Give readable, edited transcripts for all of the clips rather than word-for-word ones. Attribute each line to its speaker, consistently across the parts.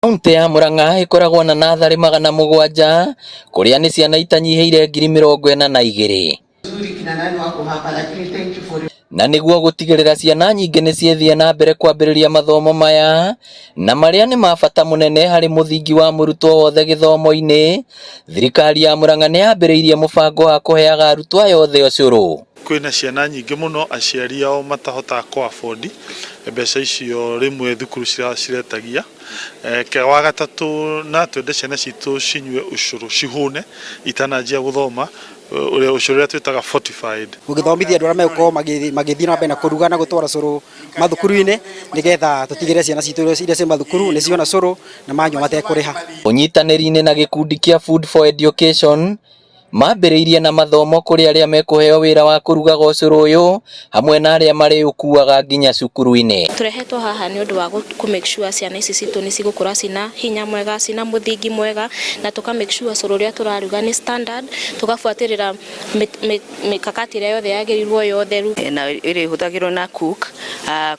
Speaker 1: Kaunti ya Muranga ikoragwo na natharĩ 700 kuria ni ciana itanyihiire 42,000 na niguo gutigirira ciana nyingi ni ciethie na mbere kwambiriria mathomo maya na maria ni mabata munene hari muthingi wa murutwo wothe githomo-ini. Thirikari ya Muranga ni yambiriirie mubango wa kuheaga arutwo yothe ucuru.
Speaker 2: Kwina ciana nyingi muno aciari ao matahotaga ku afford mbeca icio rimwe thukuru ciretagia wa gatatu na twende ciana citu cinywe ucuru cihune itanajia guthoma uria ucuru twitaga fortified.
Speaker 3: Gugithomithia andu aria megũkorwo magĩthii na mbere na kũruga na gũtwara cũrũ mathukuru-inĩ nigetha tutigire ciana citu iria ci mathukuru ni ciona cũrũ na manyua matekũrĩha.
Speaker 1: Unyitanĩri-inĩ na gĩkundi kia Food for Education mambĩrĩirie na mathomo kuri aria mekuheo wira wa kurugaga ucuru uyu hamwe na aria mari ukuaga nginya cukuru-ini.
Speaker 4: Turehetwo haha ni undu wa ku make sure ciana ici citu ni cigukura cina hinya mwega, cina muthingi mwega, na tuka make sure ucuru uria turaruga ni standard, tugafuatirira mikakati iria yothe yagirirwo yothe
Speaker 5: na iri huthagirwo na cook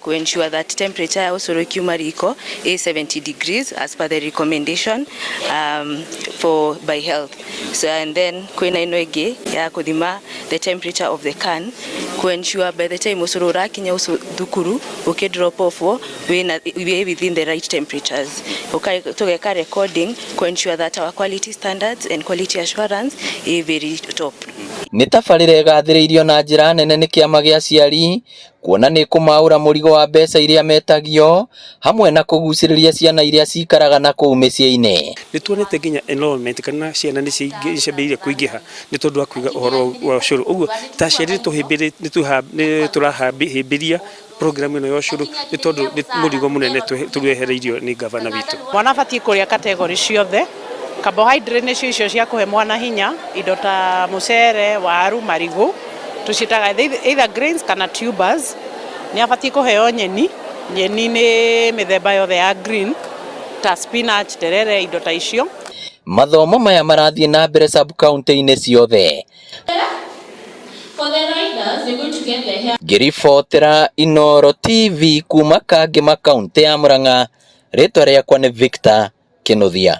Speaker 5: to ensure that temperature ya ucuru ikiuma riko is 70 degrees as per the recommendation by health. So and then kwina ino ingi ya kuthima the temperature of the can to ensure by the time ucuru urakinya thukuru uki drop off we within the right temperatures. Tugeka recording to ensure that our quality standards and quality assurance is very top.
Speaker 1: Ni tabarĩra ĩgathĩrĩirio na njĩra nene nĩ kĩama gĩa aciari kuona nĩ kũmaũra mũrigo wa mbeca iria metagio hamwe na kũgucĩrĩria ciana iria cikaraga na kũu mĩciĩ-inĩ.
Speaker 6: Nĩ tuonete nginya enrollment kana ciana nĩ ciambĩrĩirie kũingĩha nĩ tondũ wa kũiga ũhoro wa ũcũrũ. Ũguo ta aciari nĩ tũrahĩmbĩria program ĩno ya ũcũrũ nĩ tondũ nĩ mũrigo mũnene tũrehereirio nĩ gavana witũ.
Speaker 7: Mwana batiĩ kũrĩa category ciothe. Carbohydrate nĩ cio cia kuhe mwana hinya, indo ta mucere, waru, marigu tucitaga either grains kana tubers. Ni abatiĩ kuheo nyeni nĩ mĩthemba yothe ya green ta spinach, terere, indo ta icio.
Speaker 1: Mathomo maya marathiĩ na mbere sub county-inĩ ciothe. Ngĩribotera Inooro TV kuma Kangema kaunti ya Muranga, rĩtwa rĩakwa nĩ Victor Kĩnuthia.